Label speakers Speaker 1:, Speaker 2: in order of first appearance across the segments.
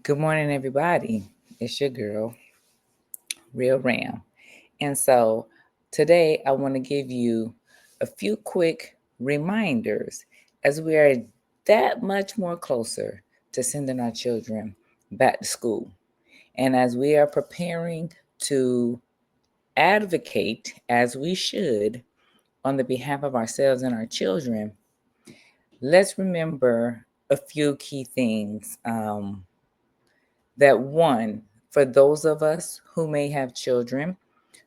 Speaker 1: Good morning, everybody. It's your girl, Real Ram. And so today I want to give you a few quick reminders as we are that much more closer to sending our children back to school. And as we are preparing to advocate, as we should, on the behalf of ourselves and our children, let's remember a few key things. That one, for those of us who may have children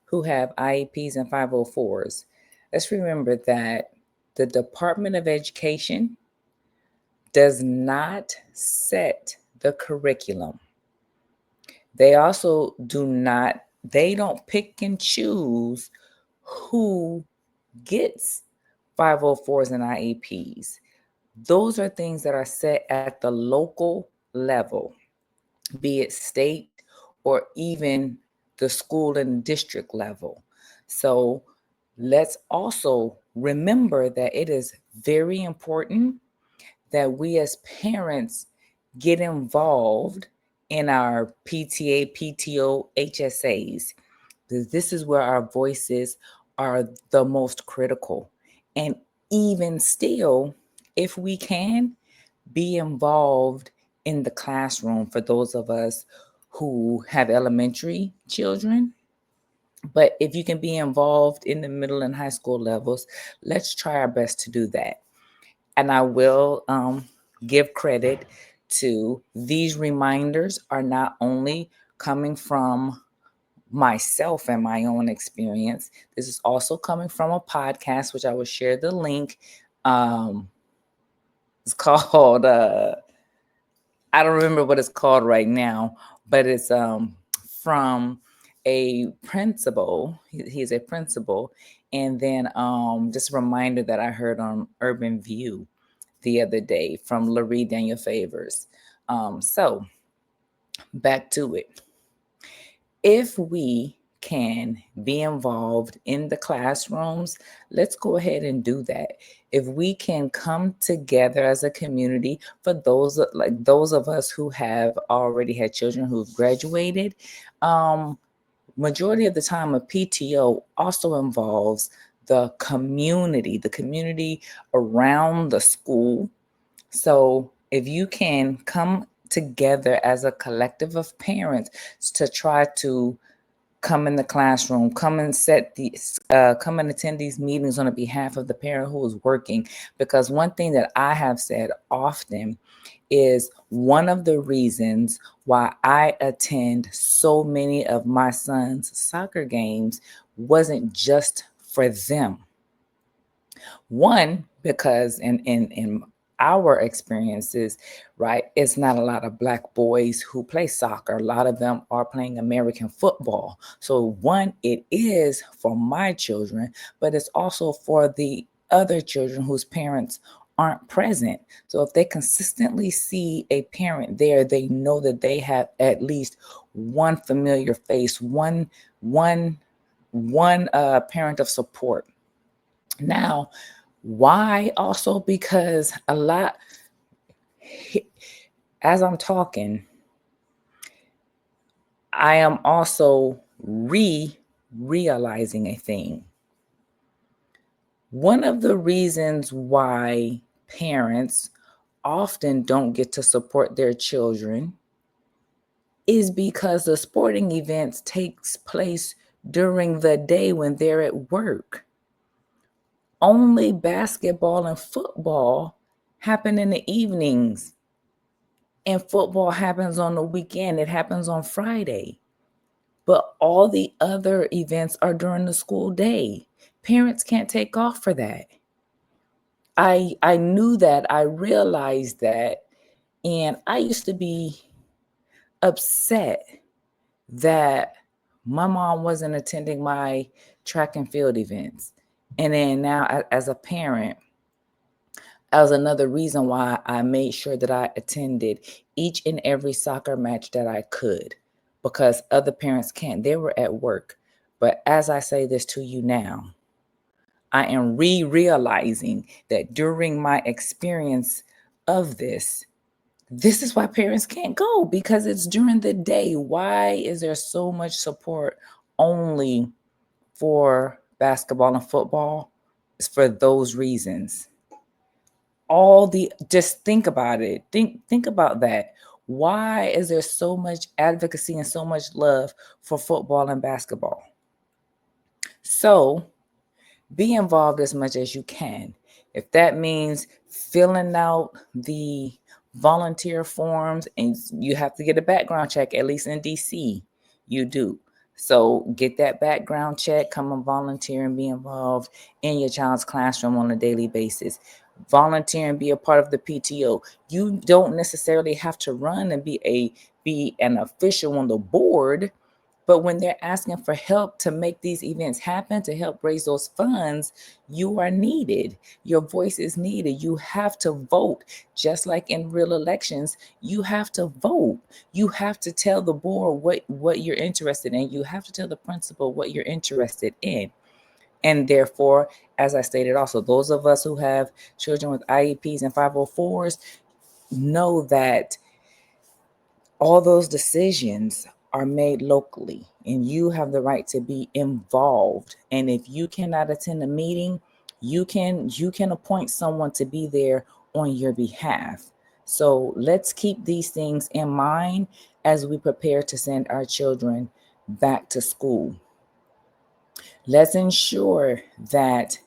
Speaker 1: who have IEPs and 504s, let's remember that the Department of Education does not set the curriculum. They also they don't pick and choose who gets 504s and IEPs. Those are things that are set at the local level, be it state or even the school and district level. So let's also remember that it is very important that we as parents get involved in our PTA, PTO, HSAs. This is where our voices are the most critical. And even still, if we can, be involved in the classroom for those of us who have elementary children. But if you can be involved in the middle and high school levels, let's try our best to do that. And I will give credit to these reminders are not only coming from myself and my own experience. This is also coming from a podcast, which I will share the link. It's called I don't remember what it's called right now, but it's from a principal. He's a principal, and then just a reminder that I heard on Urban View the other day from Larry Daniel Favors. So back to it. If we can be involved in the classrooms, let's go ahead and do that. If we can come together as a community, for those of us who have already had children who've graduated, majority of the time a PTO also involves the community around the school. So if you can come together as a collective of parents to try to come in the classroom, come and attend these meetings on the behalf of the parent who is working. Because one thing that I have said often is one of the reasons why I attend so many of my son's soccer games wasn't just for them. One, because in our experiences, right, it's not a lot of Black boys who play soccer. A lot of them are playing American football. So one, it is for my children, but it's also for the other children whose parents aren't present. So if they consistently see a parent there, they know that they have at least one familiar face, one parent of support. Now, why? Also because as I'm talking, I am also realizing a thing. One of the reasons why parents often don't get to support their children is because the sporting events takes place during the day when they're at work. Only basketball and football happen in the evenings, and football happens on the weekend. It happens on Friday. But all the other events are during the school day. Parents can't take off for that. I knew that, I realized that, and I used to be upset that my mom wasn't attending my track and field events. And then now as a parent, that was another reason why I made sure that I attended each and every soccer match that I could, because other parents can't. They were at work. But as I say this to you now, I am realizing that during my experience of this, This is why parents can't go, because it's during the day. Why is there so much support only for basketball and football? It's for those reasons. Just think about it. Think about that. Why is there so much advocacy and so much love for football and basketball? So be involved as much as you can. If that means filling out the volunteer forms, and you have to get a background check, at least in DC, you do. So get that background check, come and volunteer and be involved in your child's classroom on a daily basis. Volunteer and be a part of the PTO. You don't necessarily have to run and be an official on the board, but when they're asking for help to make these events happen, to help raise those funds, you are needed. Your voice is needed. You have to vote. Just like in real elections, you have to vote. You have to tell the board what you're interested in. You have to tell the principal what you're interested in. And therefore, as I stated also, those of us who have children with IEPs and 504s know that all those decisions are made locally, and you have the right to be involved. And if you cannot attend a meeting, you can appoint someone to be there on your behalf. So let's keep these things in mind as we prepare to send our children back to school. Let's ensure that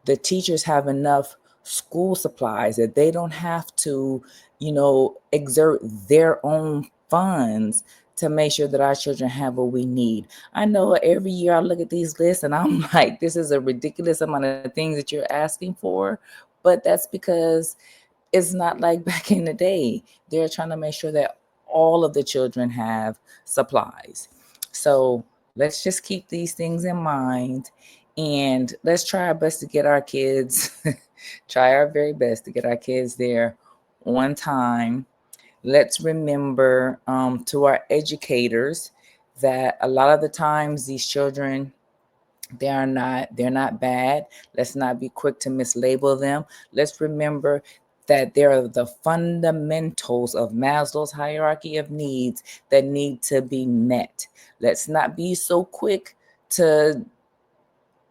Speaker 1: the teachers have enough school supplies, that they don't have to, exert their own funds to make sure that our children have what we need. I know every year I look at these lists and I'm like, this is a ridiculous amount of things that you're asking for. But that's because it's not like back in the day. They're trying to make sure that all of the children have supplies. So let's just keep these things in mind, and let's try our best to get our kids, try our very best to get our kids there on time. Let's remember, to our educators, that a lot of the times these children, they're not bad. Let's not be quick to mislabel them. Let's remember that there are the fundamentals of Maslow's hierarchy of needs that need to be met. Let's not be so quick to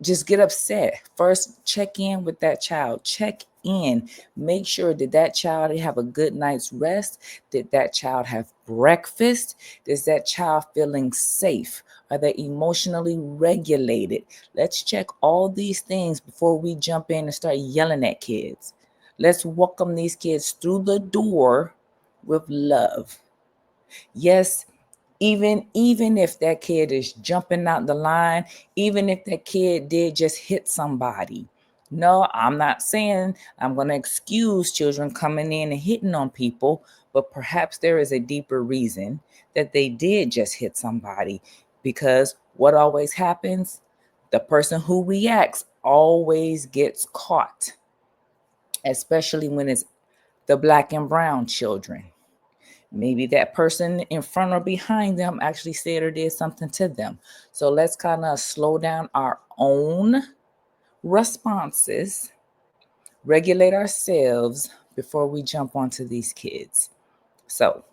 Speaker 1: just get upset. First, check in with that child. Check in. Make sure, did that child have a good night's rest? Did that child have breakfast? Is that child feeling safe? Are they emotionally regulated? Let's check all these things before we jump in and start yelling at kids. Let's welcome these kids through the door with love. Yes, even if that kid is jumping out the line, even if that kid did just hit somebody. No, I'm not saying I'm going to excuse children coming in and hitting on people, but perhaps there is a deeper reason that they did just hit somebody. Because what always happens, the person who reacts always gets caught, especially when it's the black and brown children. Maybe that person in front or behind them actually said or did something to them. So let's kind of slow down our own responses, regulate ourselves before we jump onto these kids. So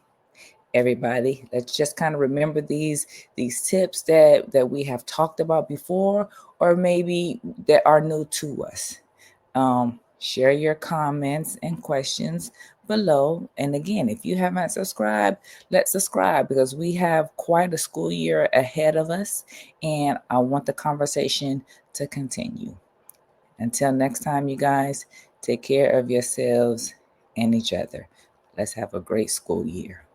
Speaker 1: everybody, let's just kind of remember these tips that we have talked about before, or maybe that are new to us. Share your comments and questions below. And again, if you haven't subscribed, let's subscribe, because we have quite a school year ahead of us, and I want the conversation to continue. Until next time, you guys, take care of yourselves and each other. Let's have a great school year.